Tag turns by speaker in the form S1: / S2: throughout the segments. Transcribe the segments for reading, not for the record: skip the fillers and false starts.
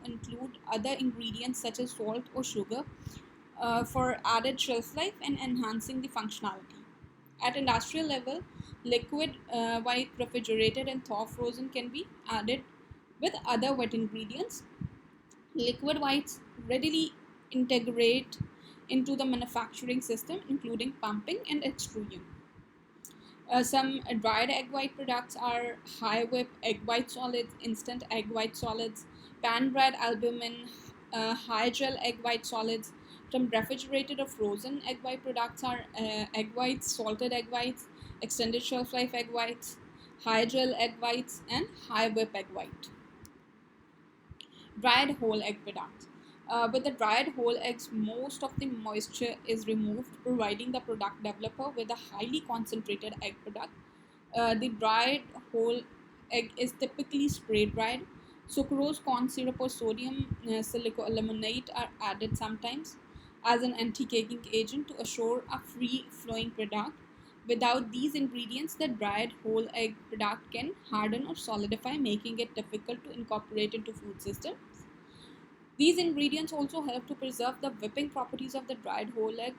S1: include other ingredients such as salt or sugar for added shelf life and enhancing the functionality. At industrial level, liquid white refrigerated and thaw frozen can be added with other wet ingredients. Liquid whites readily integrate into the manufacturing system, including pumping and extrusion. Some dried egg white products are high whip egg white solids, instant egg white solids, pan dried albumin, high gel egg white solids. Some refrigerated or frozen egg white products are egg whites, salted egg whites, extended shelf life egg whites, high gel egg whites, and high whip egg white. Dried whole egg products. With the dried whole eggs, most of the moisture is removed, providing the product developer with a highly concentrated egg product. The dried whole egg is typically spray dried. Sucrose, corn syrup, or sodium silicon are added sometimes as an anti-caking agent to assure a free-flowing product. Without these ingredients, the dried whole egg product can harden or solidify, making it difficult to incorporate into food systems. These ingredients also help to preserve the whipping properties of the dried whole egg.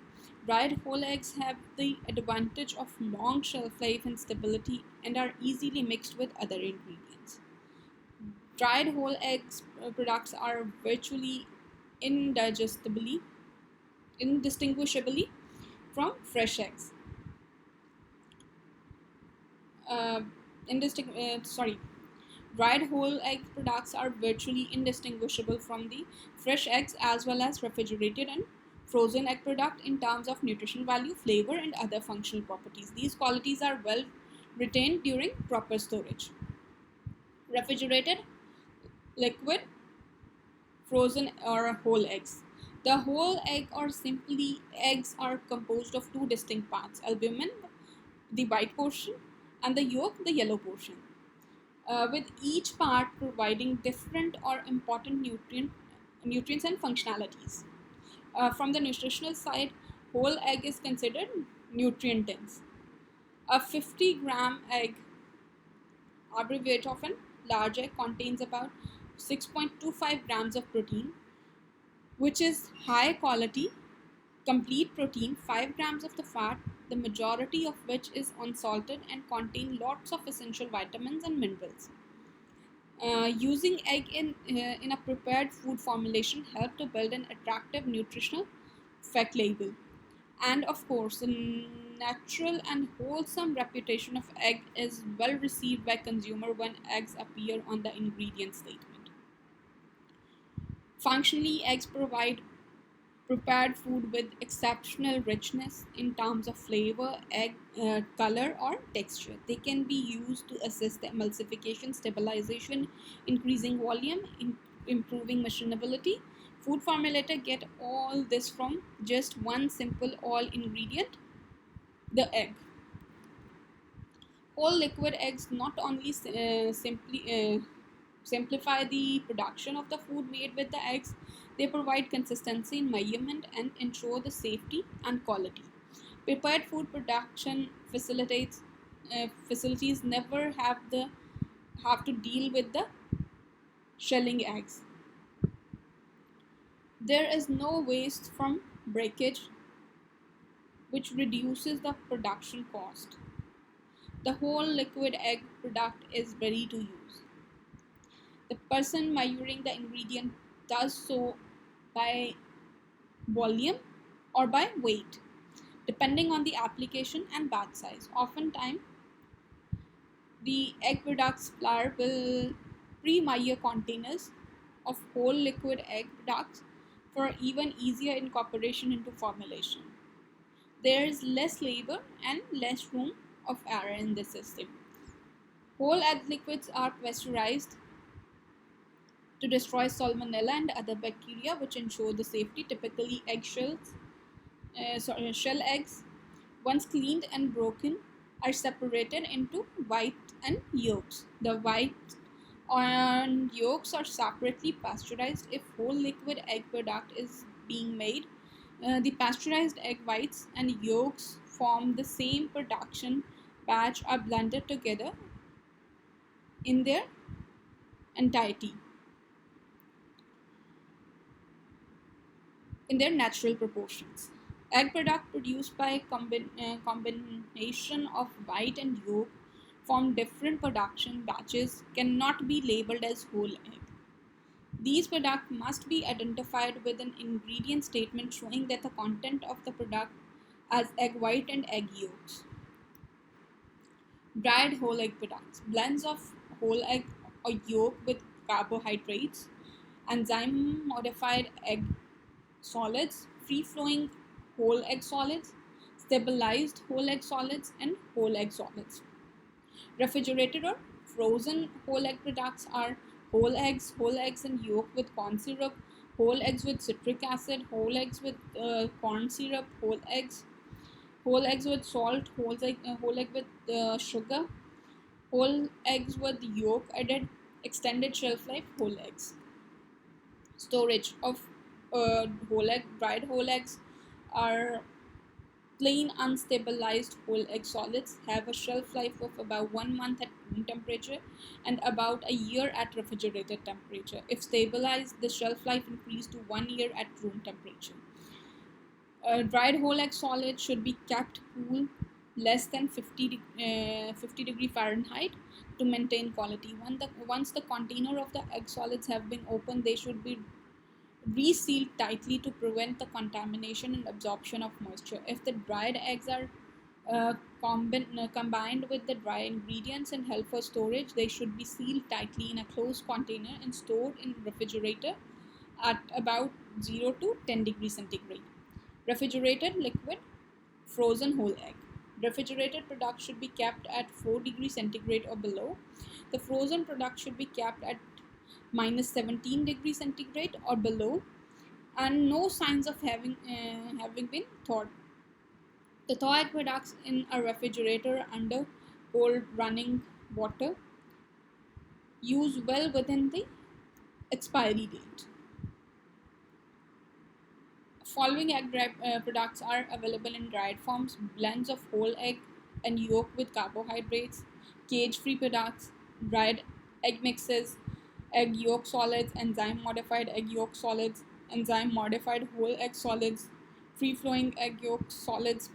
S1: Dried whole eggs have the advantage of long shelf life and stability and are easily mixed with other ingredients. Dried whole eggs products are virtually indigestibly, indistinguishably from fresh eggs. Uh, sorry, Dried whole egg products are virtually indistinguishable from the fresh eggs as well as refrigerated and frozen egg product in terms of nutritional value, flavor, and other functional properties. These qualities are well retained during proper storage. Refrigerated, liquid, frozen, or whole eggs. The whole egg or simply eggs are composed of two distinct parts: albumin, the white portion, and the yolk, the yellow portion. With each part providing different or important nutrients and functionalities. From the nutritional side, whole egg is considered nutrient dense. A 50-gram egg, average weight of a large egg, contains about 6.25 grams of protein, which is high quality, complete protein, 5 grams of the fat, the majority of which is unsalted and contain lots of essential vitamins and minerals. Using egg in a prepared food formulation help to build an attractive nutritional fact label. And of course, the natural and wholesome reputation of egg is well received by consumer when eggs appear on the ingredient statement. Functionally, eggs provide prepared food with exceptional richness in terms of flavor, egg color, or texture. They can be used to assist the emulsification, stabilization, increasing volume, improving machinability. Food formulator get all this from just one simple all ingredient, the egg. Whole liquid eggs not only simplify the production of the food made with the eggs, they provide consistency in measurement and ensure the safety and quality. Prepared food production facilities never have to deal with the shelling eggs. There is no waste from breakage, which reduces the production cost. The whole liquid egg product is ready to use. The person measuring the ingredient does so by volume or by weight, depending on the application and batch size. Oftentimes, the egg product supplier will pre-measure containers of whole liquid egg products for even easier incorporation into formulation. There is less labor and less room of error in the system. Whole egg liquids are pasteurized to destroy salmonella and other bacteria, which ensure the safety. Typically, shell eggs, once cleaned and broken, are separated into white and yolks. The white and yolks are separately pasteurized. If whole liquid egg product is being made, the pasteurized egg whites and yolks form the same production batch are blended together in their entirety. in their natural proportions. Egg product produced by combination of white and yolk from different production batches cannot be labeled as whole egg. These products must be identified with an ingredient statement showing that the content of the product as egg white and egg yolks. Dried whole egg products. Blends of whole egg or yolk with carbohydrates, enzyme modified egg solids, free flowing whole egg solids, stabilized whole egg solids, and whole egg solids. Refrigerated or frozen whole egg products are whole eggs and yolk with corn syrup, whole eggs with citric acid, whole eggs with corn syrup, whole eggs with salt, whole egg with sugar, whole eggs with yolk added, extended shelf life, whole eggs. Storage of dried whole eggs are plain unstabilized whole egg solids, have a shelf life of about 1 month at room temperature and about a year at refrigerated temperature. If stabilized, the shelf life increased to 1 year at room temperature. Dried whole egg solid should be kept cool less than 50 degree Fahrenheit to maintain quality. Once the container of the egg solids have been opened, they should be resealed tightly to prevent the contamination and absorption of moisture. If the dried eggs are combined with the dry ingredients and held for storage, they should be sealed tightly in a closed container and stored in refrigerator at about 0 to 10 degrees centigrade. Refrigerated liquid frozen whole egg. Refrigerated product should be kept at 4 degrees centigrade or below. The frozen product should be kept at minus 17 degrees centigrade or below, and no signs of having been thawed. The thaw egg products in a refrigerator under cold running water use well within the expiry date. Following egg products are available in dried forms: blends of whole egg and yolk with carbohydrates, cage-free products, dried egg mixes, egg yolk solids, enzyme modified egg yolk solids, enzyme modified whole egg solids, free flowing egg yolk solids,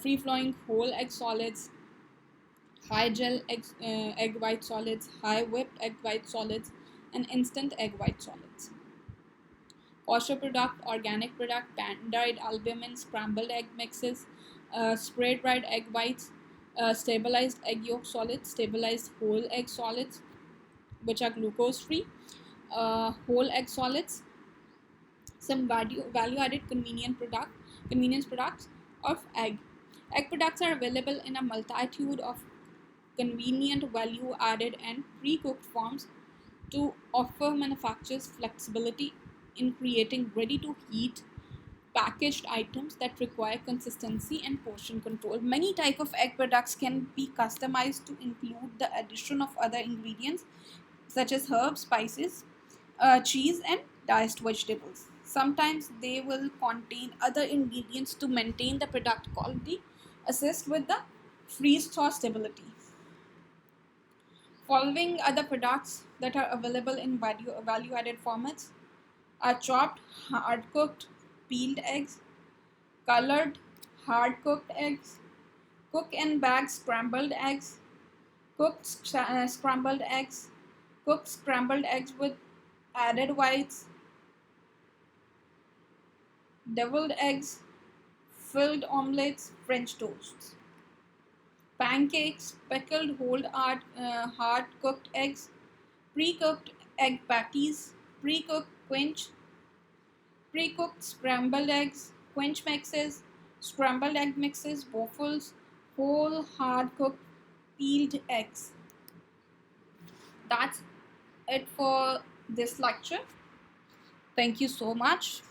S1: free flowing whole egg solids, high gel egg white solids, high whipped egg white solids, and instant egg white solids. Kosher product, organic product, pan-dried albumin, scrambled egg mixes, spray dried egg whites, stabilized egg yolk solids, stabilized whole egg solids, which are glucose free, whole egg solids, some value added convenience products of egg. Egg products are available in a multitude of convenient value added and pre-cooked forms to offer manufacturers flexibility in creating ready to heat packaged items that require consistency and portion control. Many type of egg products can be customized to include the addition of other ingredients such as herbs, spices, cheese, and diced vegetables. Sometimes they will contain other ingredients to maintain the product quality, assist with the freeze thaw stability. Following other products that are available in value added formats are chopped, hard cooked, peeled eggs, colored, hard cooked eggs, cook and bag scrambled eggs, scrambled eggs, cooked scrambled eggs with added whites, deviled eggs, filled omelets, French toasts, pancakes, pickled hard cooked eggs, pre-cooked egg patties, pre-cooked quench, pre-cooked scrambled eggs, quench mixes, scrambled egg mixes, waffles, whole hard cooked peeled eggs. That's it for this lecture. Thank you so much.